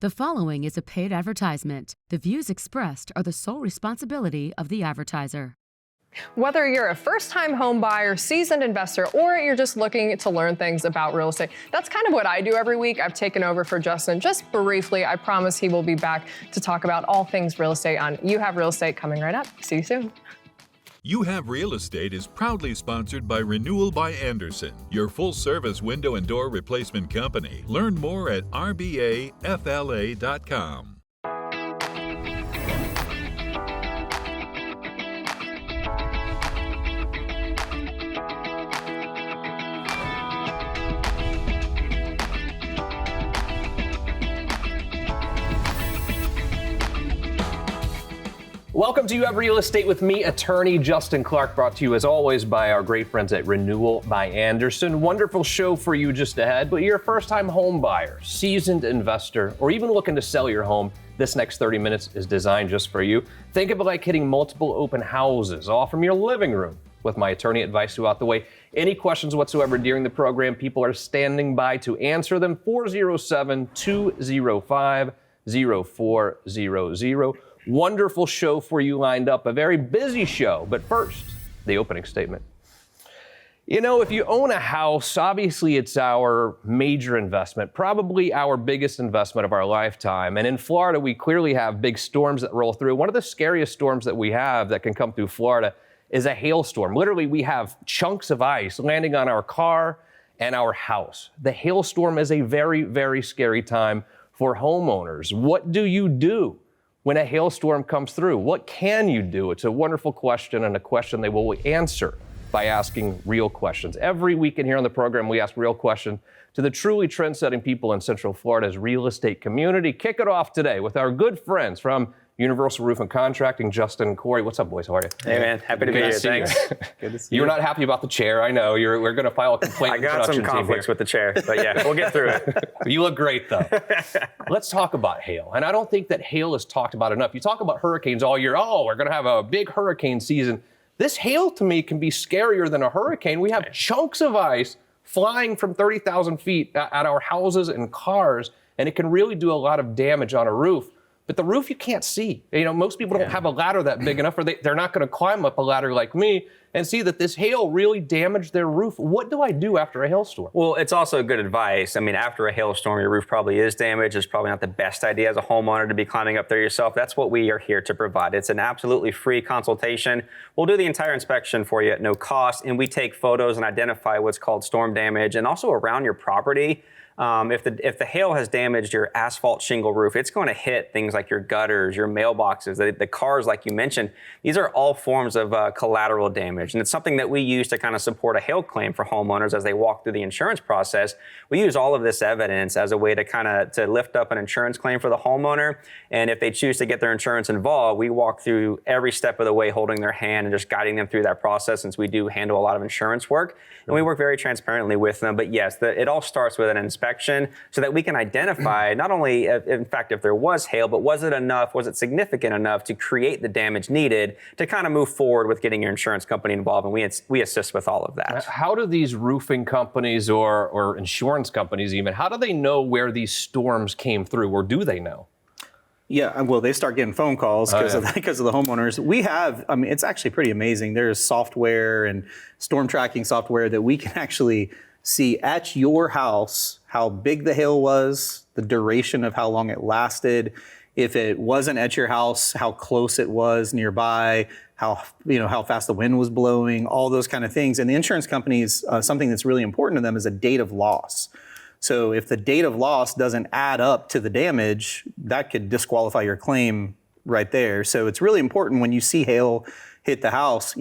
The following is a paid advertisement. The views expressed are the sole responsibility of the advertiser. Whether you're a first-time home buyer, seasoned investor, or you're just looking to learn things about real estate, that's kind of what I do every week. I've taken over for Justin just briefly. I promise he will be back to talk about all things real estate on You Have Real Estate coming right up. See you soon. You Have Real Estate is proudly sponsored by Renewal by Andersen, your full-service window and door replacement company. Learn more at rbafla.com. Welcome to You Have Real Estate with me, attorney Justin Clark, brought to you as always by our great friends at Renewal by Andersen. Wonderful show for you just ahead, but you're a first-time home buyer, seasoned investor, or even looking to sell your home, this next 30 minutes is designed just for you. Think of it like hitting multiple open houses, all from your living room, with my attorney advice throughout the way. Any questions whatsoever during the program, people are standing by to answer them. 407-205-0400. Wonderful show for you lined up, a very busy show. But first, the opening statement. You know, if you own a house, obviously it's our major investment, probably our biggest investment of our lifetime. And in Florida, we clearly have big storms that roll through. One of the scariest storms that we have that can come through Florida is a hailstorm. Literally, we have chunks of ice landing on our car and our house. The hailstorm is a very, very scary time for homeowners. What do you do when a hailstorm comes through? What can you do? It's a wonderful question, and a question they will answer by asking real questions. Every week in here on the program, we ask real questions to the truly trend-setting people in Central Florida's real estate community. Kick it off today with our good friends from Universal Roof and Contracting, Justin and Corey. What's up, boys? How are you? Hey, man. Happy to be here. Thanks. Good to see you. You're not happy about the chair. I know. We're going to file a complaint. I got some conflicts with the chair, but yeah, we'll get through it. You look great, though. Let's talk about hail. And I don't think that hail is talked about enough. You talk about hurricanes all year. Oh, we're going to have a big hurricane season. This hail, to me, can be scarier than a hurricane. We have chunks of ice flying from 30,000 feet at our houses and cars, and it can really do a lot of damage on a roof. But the roof you can't see. You know, most people don't have a ladder that big enough, or they're not going to climb up a ladder like me and see that this hail really damaged their roof. What do I do after a hailstorm? Well, it's also good advice. I mean, after a hailstorm, your roof probably is damaged. It's probably not the best idea as a homeowner to be climbing up there yourself. That's what we are here to provide. It's an absolutely free consultation. We'll do the entire inspection for you at no cost, and we take photos and identify what's called storm damage and also around your property. If the hail has damaged your asphalt shingle roof, it's going to hit things like your gutters, your mailboxes, the cars, like you mentioned. These are all forms of collateral damage, and it's something that we use to kind of support a hail claim for homeowners as they walk through the insurance process. We use all of this evidence as a way to kind of lift up an insurance claim for the homeowner, and if they choose to get their insurance involved, we walk through every step of the way, holding their hand and just guiding them through that process, since we do handle a lot of insurance work, and we work very transparently with them. But yes, it all starts with an inspection, so that we can identify not only, in fact, if there was hail, but was it enough, was it significant enough to create the damage needed to kind of move forward with getting your insurance company involved, and we assist with all of that. How do these roofing companies or insurance companies even, how do they know where these storms came through, or do they know? Yeah, well, they start getting phone calls because of the homeowners. We have, I mean, it's actually pretty amazing. There's software and storm tracking software that we can actually see at your house how big the hail was, the duration of how long it lasted, if it wasn't at your house, how close it was nearby, how fast the wind was blowing, all those kind of things. And the insurance companies, something that's really important to them is a date of loss. So if the date of loss doesn't add up to the damage, that could disqualify your claim right there. So it's really important when you see hail hit the house,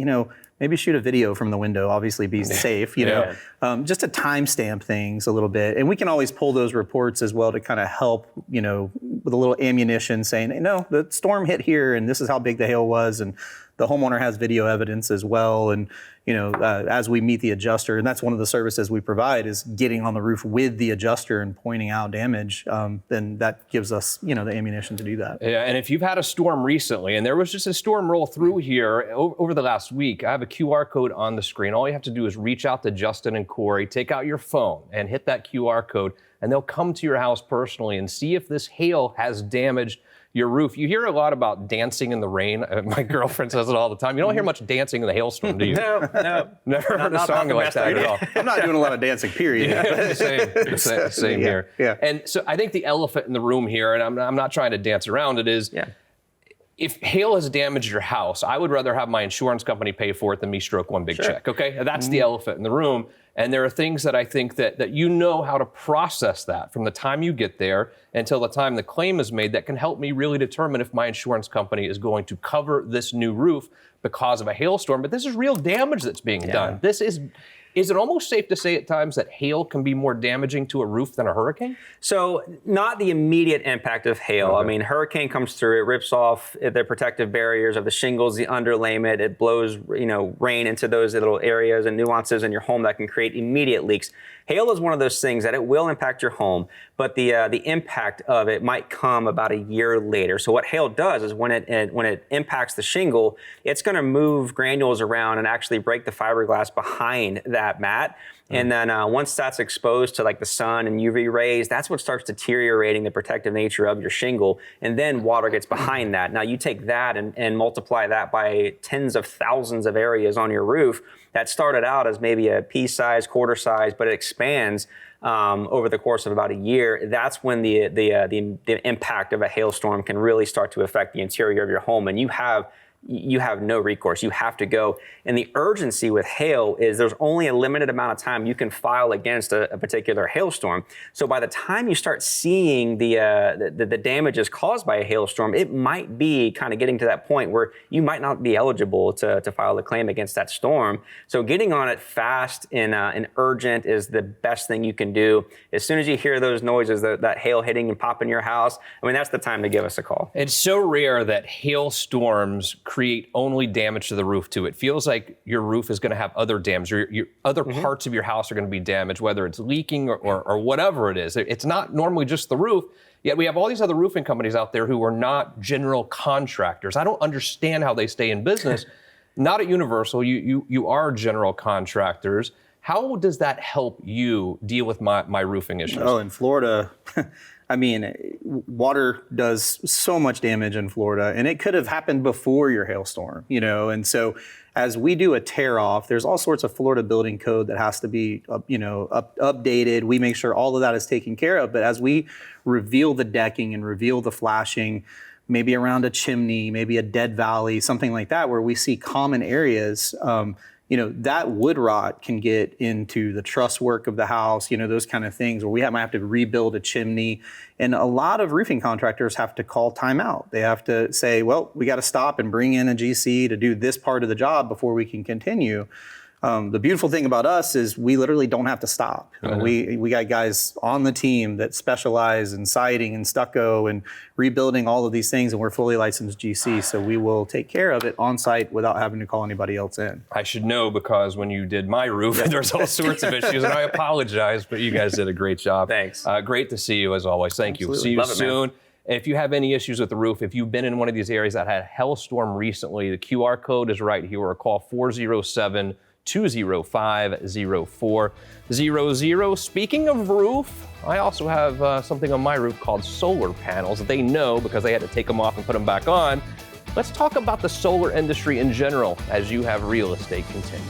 maybe shoot a video from the window, obviously be safe, just to timestamp things a little bit. And we can always pull those reports as well to kind of help, with a little ammunition saying, no, the storm hit here and this is how big the hail was. And the homeowner has video evidence as well. And, as we meet the adjuster, and that's one of the services we provide is getting on the roof with the adjuster and pointing out damage, then that gives us, the ammunition to do that. Yeah, and if you've had a storm recently, and there was just a storm roll through here over the last week, I have a QR code on the screen. All you have to do is reach out to Justin and Corey, take out your phone and hit that QR code. and they'll come to your house personally and see if this hail has damaged your roof. You hear a lot about dancing in the rain. My girlfriend says it all the time. You don't hear much dancing in the hailstorm, do you? No. Never heard a song like that at all. I'm not doing a lot of dancing, period. Yeah, same here. Yeah. And so I think the elephant in the room here, and I'm not trying to dance around it, is if hail has damaged your house, I would rather have my insurance company pay for it than me stroke one big check, okay? That's the elephant in the room. And there are things that I think that you know how to process that from the time you get there until the time the claim is made that can help me really determine if my insurance company is going to cover this new roof because of a hailstorm. But this is real damage that's being done. Is it almost safe to say at times that hail can be more damaging to a roof than a hurricane? So not the immediate impact of hail. Okay. I mean, hurricane comes through, it rips off the protective barriers of the shingles, the underlayment, it blows, rain into those little areas and nuances in your home that can create immediate leaks. Hail is one of those things that it will impact your home, but the impact of it might come about a year later. So what hail does is when it impacts the shingle, it's going to move granules around and actually break the fiberglass behind that mat. And then once that's exposed to like the sun and UV rays, that's what starts deteriorating the protective nature of your shingle. And then water gets behind that. Now you take that and multiply that by tens of thousands of areas on your roof that started out as maybe a pea size, quarter size, but it expands over the course of about a year. That's when the impact of a hailstorm can really start to affect the interior of your home. And you have no recourse. You have to go. And the urgency with hail is there's only a limited amount of time you can file against a particular hailstorm. So by the time you start seeing the damages caused by a hailstorm, it might be kind of getting to that point where you might not be eligible to file a claim against that storm. So getting on it fast and urgent is the best thing you can do. As soon as you hear those noises, that hail hitting and popping your house, I mean, that's the time to give us a call. It's so rare that hailstorms create only damage to the roof too. It feels like your roof is going to have other damage, or your other parts of your house are going to be damaged, whether it's leaking or whatever it is. It's not normally just the roof. Yet we have all these other roofing companies out there who are not general contractors. I don't understand how they stay in business. Not at Universal. You are general contractors. How does that help you deal with my roofing issues? Oh, in Florida, I mean, water does so much damage in Florida, and it could have happened before your hailstorm, and so as we do a tear off, there's all sorts of Florida building code that has to be, updated. We make sure all of that is taken care of. But as we reveal the decking and reveal the flashing, maybe around a chimney, maybe a dead valley, something like that, where we see common areas, that wood rot can get into the truss work of the house, those kind of things where we might have to rebuild a chimney. And a lot of roofing contractors have to call timeout. They have to say, well, we got to stop and bring in a GC to do this part of the job before we can continue. The beautiful thing about us is we literally don't have to stop. We got guys on the team that specialize in siding and stucco and rebuilding all of these things, and we're fully licensed GC, so we will take care of it on site without having to call anybody else in. I should know because when you did my roof, there's all sorts of issues, and I apologize, but you guys did a great job. Thanks. Great to see you as always. Thank you. See you Love soon. It, if you have any issues with the roof, if you've been in one of these areas that had a hailstorm recently, the QR code is right here, or call 407-205-0400. Speaking of roof, I also have something on my roof called solar panels. They know because they had to take them off and put them back on. Let's talk about the solar industry in general as You Have Real Estate continues.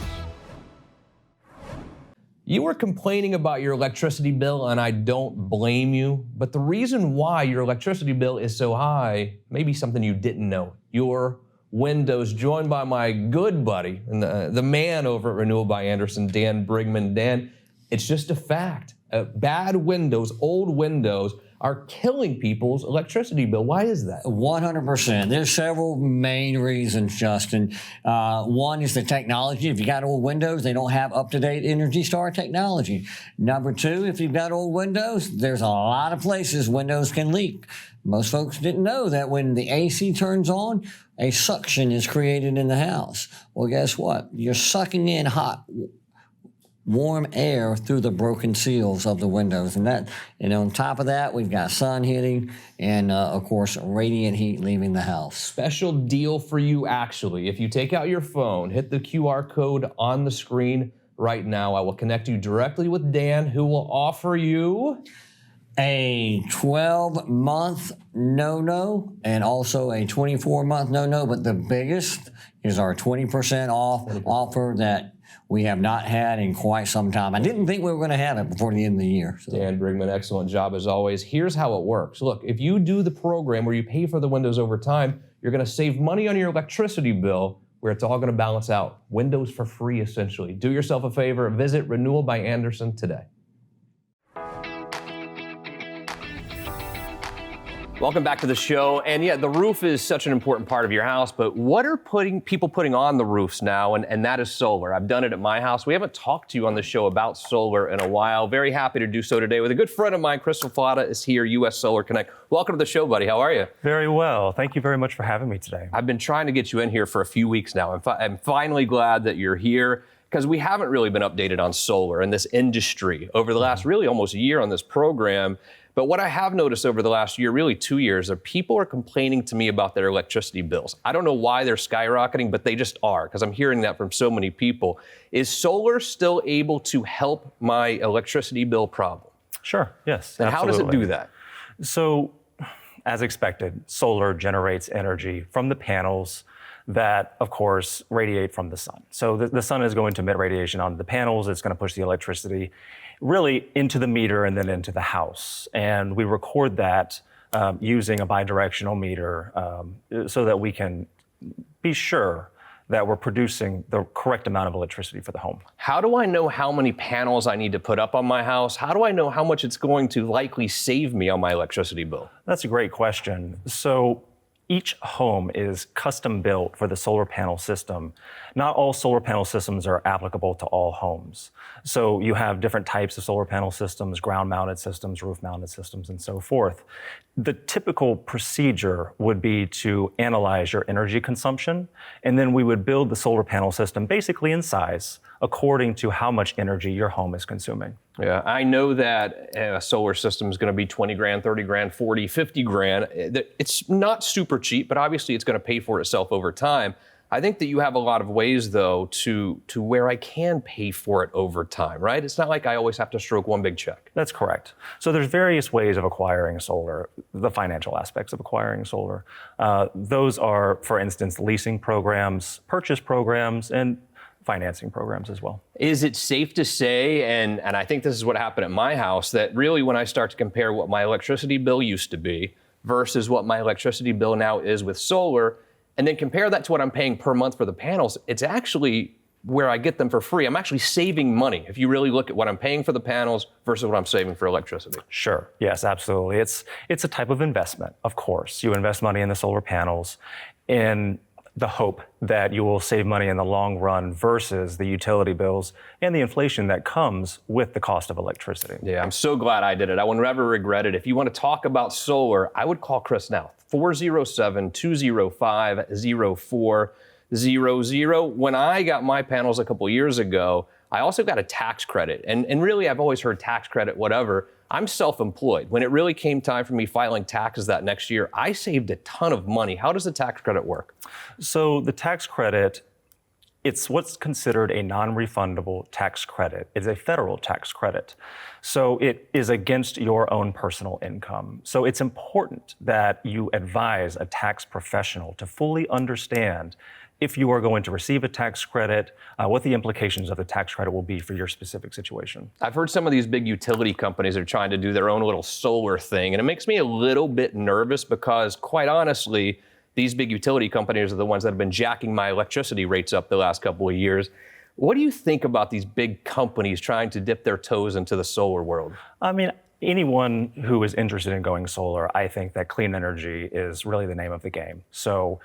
You were complaining about your electricity bill, and I don't blame you. But the reason why your electricity bill is so high may be something you didn't know. Your windows, joined by my good buddy and the man over at Renewal by Andersen, Dan Brigman. Dan, it's just a fact. Bad windows, old windows are killing people's electricity bill. Why is that? 100%. There's several main reasons, Justin. One is the technology. If you got old windows, they don't have up-to-date Energy Star technology. Number two, if you've got old windows, there's a lot of places windows can leak. Most folks didn't know that when the AC turns on, a suction is created in the house. Well, guess what? You're sucking in hot, warm air through the broken seals of the windows. And on top of that, we've got sun hitting and, of course, radiant heat leaving the house. Special deal for you, actually. If you take out your phone, hit the QR code on the screen right now. I will connect you directly with Dan, who will offer you a 12-month no-no and also a 24-month no-no, but the biggest is our 20% off offer that we have not had in quite some time. I didn't think we were going to have it before the end of the year. So. Dan Brigman, excellent job as always. Here's how it works. Look, if you do the program where you pay for the windows over time, you're going to save money on your electricity bill, where it's all going to balance out. Windows for free, essentially. Do yourself a favor. Visit Renewal by Andersen today. Welcome back to the show. And yeah, the roof is such an important part of your house, but what are people putting on the roofs now? And that is solar. I've done it at my house. We haven't talked to you on the show about solar in a while. Very happy to do so today with a good friend of mine. Chris LaFata is here, US Solar Connect. Welcome to the show, buddy. How are you? Very well. Thank you very much for having me today. I've been trying to get you in here for a few weeks now. I'm finally glad that you're here, because we haven't really been updated on solar and this industry over the last really almost year on this program. But what I have noticed over the last year, really 2 years, are people are complaining to me about their electricity bills. I don't know why they're skyrocketing, but they just are, because I'm hearing that from so many people. Is solar still able to help my electricity bill problem? Sure, yes. And absolutely. how does it do that? So, as expected, solar generates energy from the panels that, of course, radiate from the sun. So the sun is going to emit radiation onto the panels. It's going to push the electricity really into the meter and then into the house. And we record that using a bidirectional meter so that we can be sure that we're producing the correct amount of electricity for the home. How do I know how many panels I need to put up on my house? How do I know how much it's going to likely save me on my electricity bill? That's a great question. So each home is custom built for the solar panel system. Not all solar panel systems are applicable to all homes. So you have different types of solar panel systems, ground-mounted systems, roof-mounted systems, and so forth. The typical procedure would be to analyze your energy consumption, and then we would build the solar panel system basically in size according to how much energy your home is consuming. Yeah, I know that a solar system is going to be 20 grand, 30 grand, 40, 50 grand. It's not super cheap, but obviously it's going to pay for itself over time. I think that you have a lot of ways, though, to where I can pay for it over time, right? It's not like I always have to stroke one big check. That's correct. So there's various ways of acquiring solar, the financial aspects of acquiring solar. Those are, for instance, leasing programs, purchase programs, and financing programs as well. Is it safe to say, and I think this is what happened at my house, that really when I start to compare what my electricity bill used to be versus what my electricity bill now is with solar, and then compare that to what I'm paying per month for the panels, it's actually where I get them for free. I'm actually saving money if you really look at what I'm paying for the panels versus what I'm saving for electricity. Sure, yes, absolutely. It's a type of investment, of course. You invest money in the solar panels in the hope that you will save money in the long run versus the utility bills and the inflation that comes with the cost of electricity. Yeah, I'm so glad I did it. I will never regret it. If you want to talk about solar, I would call Chris now, 407-205-0400. When I got my panels a couple years ago, I also got a tax credit. And really, I've always heard tax credit, whatever. I'm self-employed. When it really came time for me filing taxes that next year, I saved a ton of money. How does the tax credit work? So the tax credit, it's what's considered a non-refundable tax credit. It's a federal tax credit. So it is against your own personal income. So it's important that you advise a tax professional to fully understand if you are going to receive a tax credit, what the implications of the tax credit will be for your specific situation. I've heard some of these big utility companies are trying to do their own little solar thing, and it makes me a little bit nervous because, quite honestly, these big utility companies are the ones that have been jacking my electricity rates up the last couple of years. What do you think about these big companies trying to dip their toes into the solar world? I mean, anyone who is interested in going solar, I think that clean energy is really the name of the game. So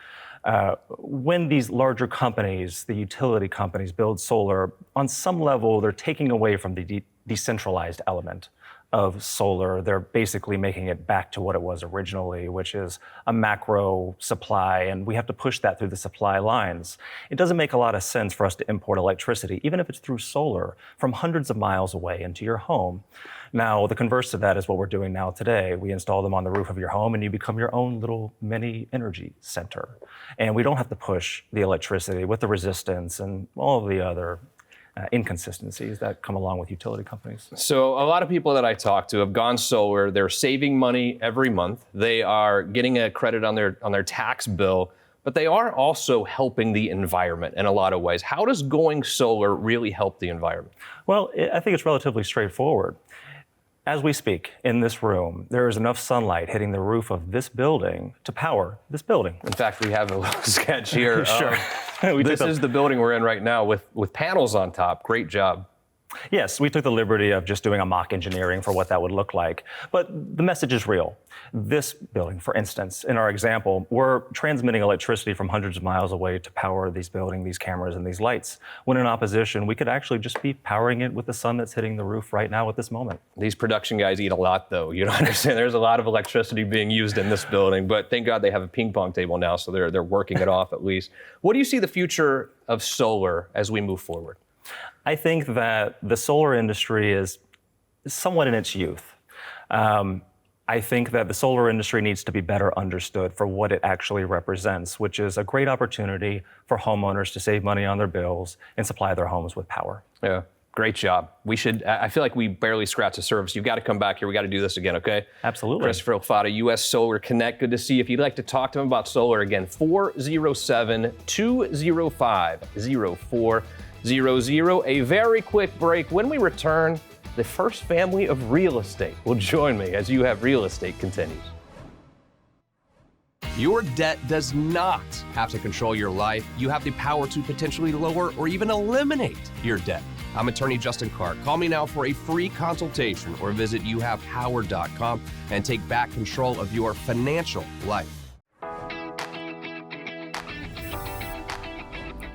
when these larger companies, the utility companies, build solar, on some level, they're taking away from the decentralized element of solar. They're basically making it back to what it was originally, which is a macro supply, and we have to push that through the supply lines. It doesn't make a lot of sense for us to import electricity, even if it's through solar, from hundreds of miles away into your home. Now, the converse to that is what we're doing now today. We install them on the roof of your home, and you become your own little mini energy center. And we don't have to push the electricity with the resistance and all of the other inconsistencies that come along with utility companies. So a lot of people that I talk to have gone solar. They're saving money every month. They are getting a credit on their tax bill, but they are also helping the environment in a lot of ways. How does going solar really help the environment? Well, I think it's relatively straightforward. As we speak in this room, there is enough sunlight hitting the roof of this building to power this building. In fact, we have a little sketch here. Sure. This is the building we're in right now with panels on top. Great job. Yes, we took the liberty of just doing a mock engineering for what that would look like. But the message is real. This building, for instance, in our example, we're transmitting electricity from hundreds of miles away to power these buildings, these cameras, and these lights. When in opposition, we could actually just be powering it with the sun that's hitting the roof right now at this moment. These production guys eat a lot, though. You don't understand. There's a lot of electricity being used in this building, but thank God they have a ping pong table now, so they're working it off at least. What do you see the future of solar as we move forward? I think that the solar industry is somewhat in its youth. I think that the solar industry needs to be better understood for what it actually represents, which is a great opportunity for homeowners to save money on their bills and supply their homes with power. Yeah, great job. I feel like we barely scratched the surface. You've got to come back here. We got to do this again, okay? Absolutely. Christopher LaFata, U.S. Solar Connect. Good to see you. If you'd like to talk to him about solar again, 407-205-0400. A very quick break. When we return, the first family of real estate will join me as You Have Real Estate continues. Your debt does not have to control your life. You have the power to potentially lower or even eliminate your debt. I'm attorney Justin Carr. Call me now for a free consultation or visit youhavepower.com and take back control of your financial life.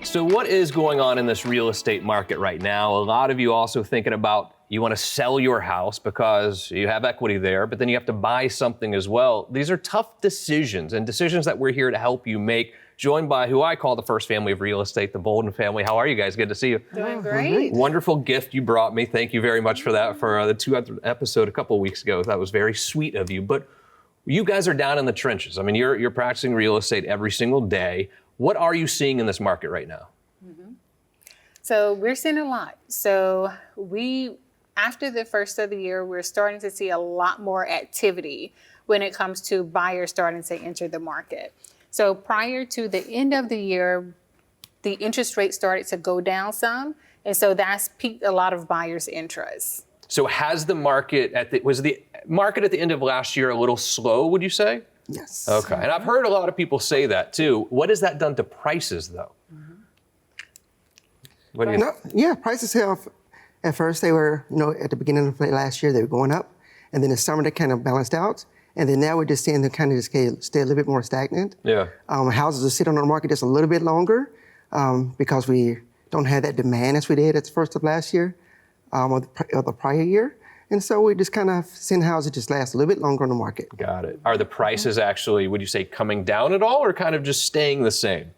So what is going on in this real estate market right now? A lot of you also thinking about you want to sell your house because you have equity there, but then you have to buy something as well. These are tough decisions and decisions that we're here to help you make. Joined by who I call the first family of real estate, the Bolden family. How are you guys? Good to see you. Doing great. Wonderful gift you brought me. Thank you very much for that for the 200th episode a couple of weeks ago. That was very sweet of you. But you guys are down in the trenches. I mean, you're practicing real estate every single day. What are you seeing in this market right now? So we're seeing a lot. So after the first of the year, we're starting to see a lot more activity when it comes to buyers starting to enter the market. So prior to the end of the year, the interest rate started to go down some. And so that's piqued a lot of buyers' interest. So has the market was the market at the end of last year a little slow, would you say? Yes. Okay. And I've heard a lot of people say that too. What has that done to prices though? What do you prices have, at first they were, at the beginning of last year, they were going up. And then the summer they kind of balanced out. And then now we're just seeing them kind of just stay a little bit more stagnant. Yeah. Houses are sitting on the market just a little bit longer because we don't have that demand as we did at the first of last year or the prior year. And so we just kind of seeing houses just last a little bit longer on the market. Got it. Are the prices actually, would you say, coming down at all or kind of just staying the same?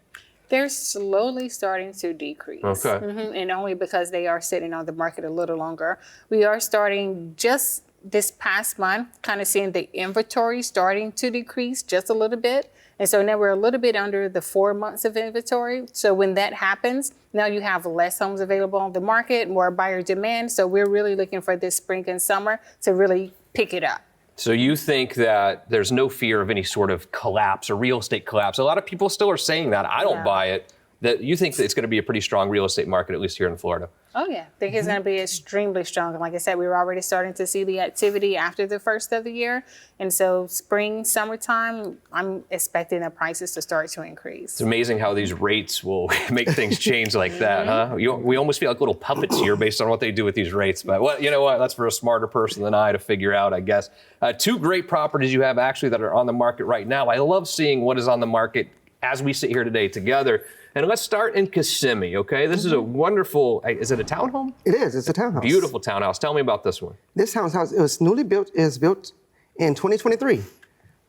They're slowly starting to decrease. Okay. And only because they are sitting on the market a little longer. We are starting just this past month, kind of seeing the inventory starting to decrease just a little bit. And so now we're a little bit under the 4 months of inventory. So when that happens, now you have less homes available on the market, more buyer demand. So we're really looking for this spring and summer to really pick it up. So you think that there's no fear of any sort of collapse or real estate collapse? A lot of people still are saying that. I don't buy it. That you think that it's going to be a pretty strong real estate market, at least here in Florida? Oh, yeah. I think it's going to be extremely strong. And like I said, we were already starting to see the activity after the first of the year. And so spring, summertime, I'm expecting the prices to start to increase. It's amazing how these rates will make things change like that, huh? We almost feel like little puppets here based on what they do with these rates. But well, you know what? That's for a smarter person than I to figure out, I guess. Two great properties you have actually that are on the market right now. I love seeing what is on the market as we sit here today together. And let's start in Kissimmee, okay? This is a wonderful, is it a townhome? It is, it's a townhouse. Beautiful townhouse. Tell me about this one. This townhouse, it was newly built, is built in 2023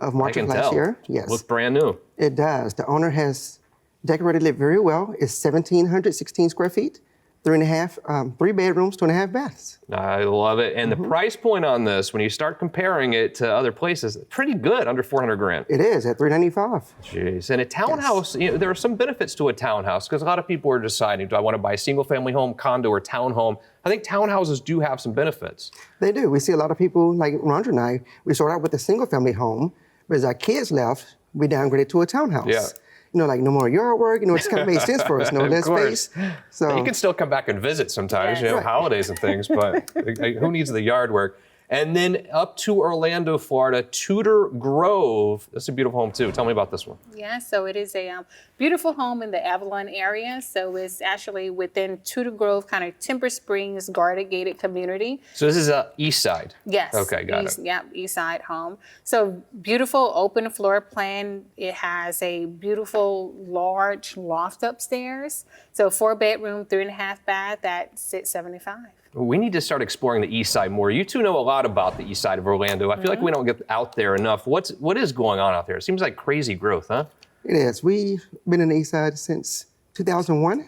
of March of last year. Yes. Looks brand new. It does. The owner has decorated it very well. It's 1,716 square feet. 3 bedrooms, 2.5 baths. I love it. And the price point on this, when you start comparing it to other places, pretty good, under 400 grand. It is at 395. Jeez. And a townhouse, you know, there are some benefits to a townhouse because a lot of people are deciding, do I want to buy a single family home, condo, or townhome? I think townhouses do have some benefits. They do. We see a lot of people, like Rhonda and I, we started out with a single family home, but as our kids left, we downgraded to a townhouse. Yeah. You know, like no more yard work, you know, it's kind of made sense for us, no less space. So But you can still come back and visit sometimes, you know, Right. holidays and things, but who needs the yard work? And then up to Orlando, Florida, Tudor Grove. This is a beautiful home too. Tell me about this one. Yeah, so it is a beautiful home in the Avalon area. So it's actually within Tudor Grove, kind of Timber Springs, guarded gated community. So this is east side. Yes. Okay, got it. Yeah, east side home. So beautiful open floor plan. It has a beautiful large loft upstairs. So 4 bedroom, 3.5 bath at $675. We need to start exploring the east side more. You two know a lot about the east side of Orlando. I feel like we don't get out there enough. What is going on out there? It seems like crazy growth, huh? it is. We've been in the east side since 2001.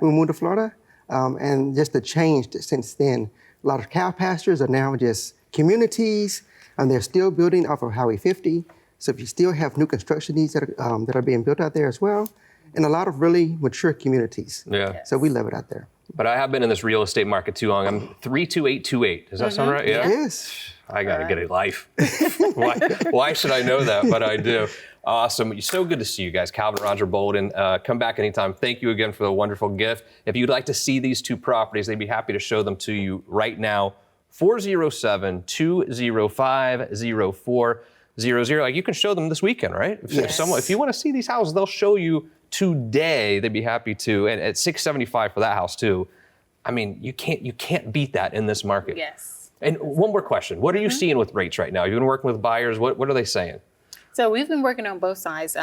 We moved to Florida. And just the change since then. A lot of cow pastures are now just communities, and they're still building off of Highway 50. So you still have new construction needs that are being built out there as well, and a lot of really mature communities. Yeah. So we love it out there. But I have been in this real estate market too long. I'm 32828. Does that sound right? Yeah. Yes. I got to get a life. Why should I know that? But I do. Awesome. So good to see you guys. Calvin, Roger, Bolden. Come back anytime. Thank you again for the wonderful gift. If you'd like to see these two properties, they'd be happy to show them to you right now. 407-205-0400. Like, you can show them this weekend, right? If you want to see these houses, they'll show you today. They'd be happy to. And at $675 for that house too. I mean, you can't beat that in this market. Yes. And one more question. What are you seeing with rates right now? You've been working with buyers. What are they saying? So we've been working on both sides,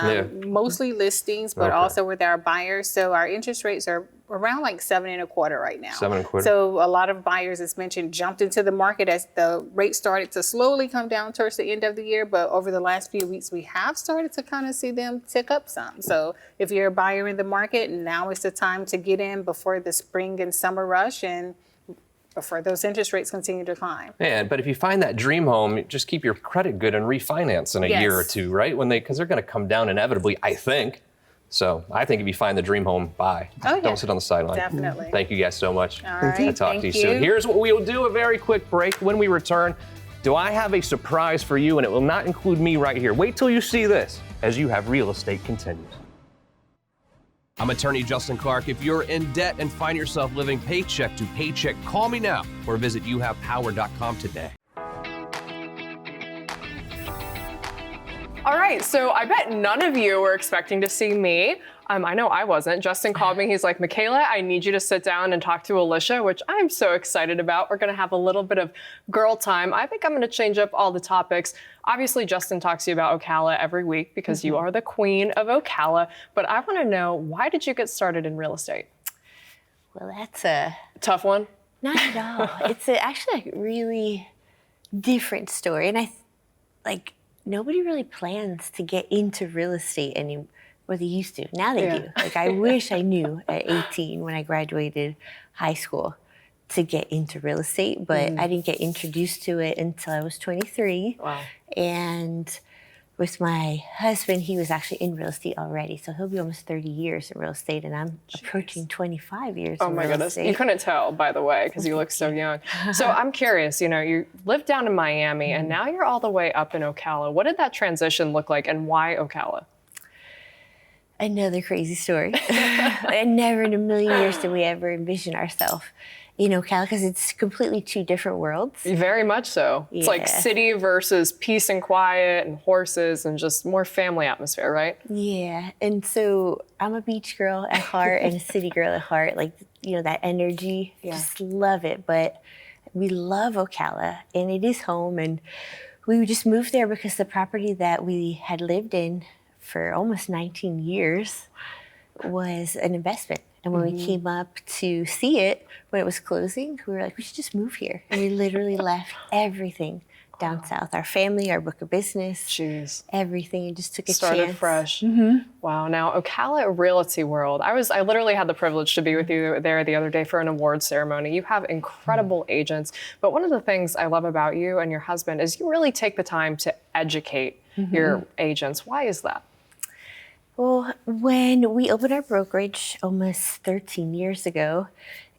mostly listings, but also with our buyers. So our interest rates are around like 7.25% right now. 7.25%. So a lot of buyers, as mentioned, jumped into the market as the rate started to slowly come down towards the end of the year. But over the last few weeks, we have started to kind of see them tick up some. So if you're a buyer in the market, now is the time to get in before the spring and summer rush and before those interest rates continue to climb. But if you find that dream home, just keep your credit good and refinance in a year or two, right? Because they're going to come down inevitably, I think. So I think if you find the dream home, buy. Don't sit on the sideline. Definitely. Thank you guys so much. All right. I'll talk to you soon. Here's what we'll do, a very quick break. When we return, do I have a surprise for you? And it will not include me right here. Wait till you see this as You Have Real Estate continues. I'm attorney Justin Clark. If you're in debt and find yourself living paycheck to paycheck, call me now or visit youhavepower.com today. All right, so I bet none of you were expecting to see me. I know I wasn't. Justin called me. He's like, Makaila, I need you to sit down and talk to Elisha, which I'm so excited about. We're going to have a little bit of girl time. I think I'm going to change up all the topics. Obviously, Justin talks to you about Ocala every week because you are the queen of Ocala. But I want to know, why did you get started in real estate? Well, that's a tough one. Not at all. It's actually a really different story. And nobody really plans to get into real estate anymore. Or they used to. Now they do. I wish I knew at 18 when I graduated high school to get into real estate, but I didn't get introduced to it until I was 23. Wow. And with my husband, he was actually in real estate already. So he'll be almost 30 years in real estate, and I'm approaching 25 years in real estate. Oh my goodness. You couldn't tell, by the way, because you look so young. So I'm curious, you lived down in Miami, and now you're all the way up in Ocala. What did that transition look like, and why Ocala? Another crazy story. And never in a million years did we ever envision ourselves in Ocala, because it's completely two different worlds. Very much so. It's like city versus peace and quiet and horses and just more family atmosphere, right? Yeah. And so I'm a beach girl at heart and a city girl at heart. That energy, just love it. But we love Ocala, and it is home. And we just moved there because the property that we had lived in for almost 19 years was an investment. And when we came up to see it, when it was closing, we were like, we should just move here. And we literally left everything down south. Our family, our book of business, Jeez. everything. It just took a Started chance. fresh. Wow. Now, Ocala Realty World. I literally had the privilege to be with you there the other day for an award ceremony. You have incredible agents, but one of the things I love about you and your husband is you really take the time to educate your agents. Why is that? Well, when we opened our brokerage almost 13 years ago,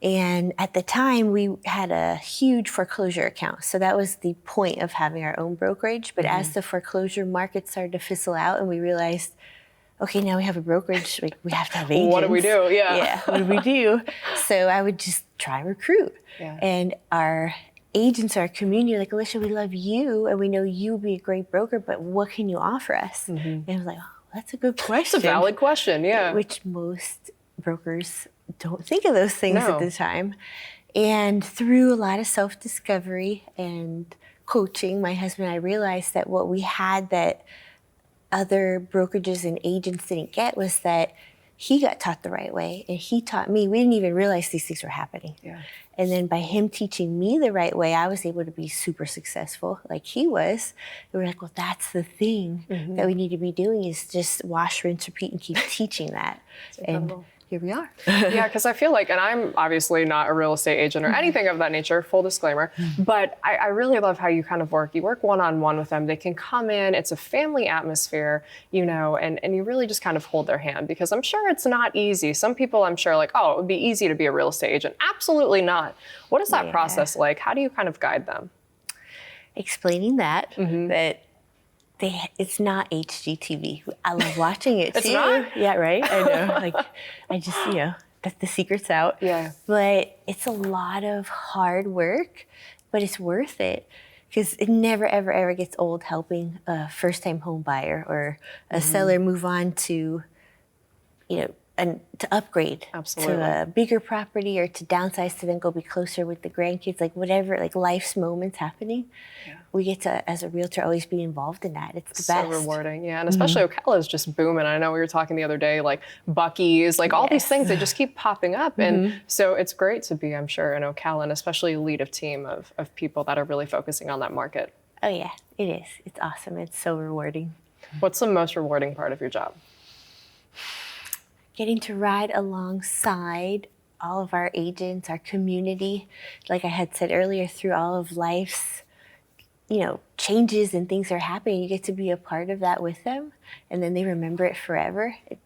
and at the time we had a huge foreclosure account. So that was the point of having our own brokerage. But as the foreclosure market started to fizzle out and we realized, okay, now we have a brokerage, we have to have agents. What do we do? Yeah, what do we do? So I would just try and recruit. And our agents, our community, are like, Elisha, we love you and we know you would be a great broker, but what can you offer us? And I was like, oh, that's a good question. It's a valid question, yeah. Which most brokers don't think of those things at the time. And through a lot of self-discovery and coaching, my husband and I realized that what we had that other brokerages and agents didn't get was that he got taught the right way and he taught me. We didn't even realize these things were happening. And then by him teaching me the right way, I was able to be super successful like he was. And we're like, well, that's the thing that we need to be doing is just wash, rinse, repeat, and keep teaching that. And here we are. Yeah, because I feel like, and I'm obviously not a real estate agent or anything of that nature, full disclaimer, but I really love how you kind of work. You work one-on-one with them. They can come in, it's a family atmosphere, you know, and you really just kind of hold their hand because I'm sure it's not easy. Some people I'm sure like, oh, it would be easy to be a real estate agent. Absolutely not. What is that process like? How do you kind of guide them? Explaining that it's not HGTV. I love watching it too. It's not? Yeah, right? I know. Like, I just, you know, the secret's out. Yeah. But it's a lot of hard work, but it's worth it. Because it never, ever, ever gets old helping a first-time home buyer or a seller move on to, you know, and to upgrade to a bigger property or to downsize to then go be closer with the grandkids, like whatever, like life's moments happening. We get to, as a realtor, always be involved in that. It's the best. So rewarding, yeah. And especially Ocala is just booming. I know we were talking the other day, like Buc-ee's, like all these things, they just keep popping up. And so it's great to be, I'm sure, in Ocala, and especially lead a team of people that are really focusing on that market. Oh yeah, it is. It's awesome. It's so rewarding. What's the most rewarding part of your job? Getting to ride alongside all of our agents, our community, like I had said earlier, through all of life's, you know, changes and things are happening. You get to be a part of that with them, and then they remember it forever. It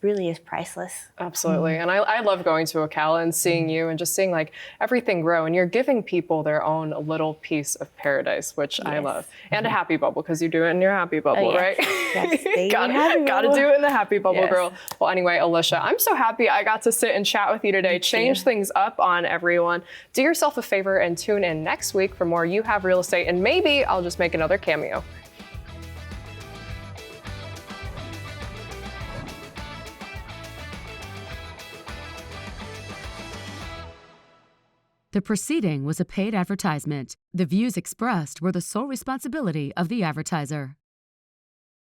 really is priceless. Absolutely. And I love going to Ocala and seeing you and just seeing like everything grow. And you're giving people their own little piece of paradise, which I love. And a happy bubble, because you do it in your happy bubble, right? Gotta do it in the happy bubble, girl. Well, anyway, Elisha, I'm so happy I got to sit and chat with you today. Change things up on everyone. Do yourself a favor and tune in next week for more You Have Real Estate. And maybe I'll just make another cameo. The proceeding was a paid advertisement. The views expressed were the sole responsibility of the advertiser.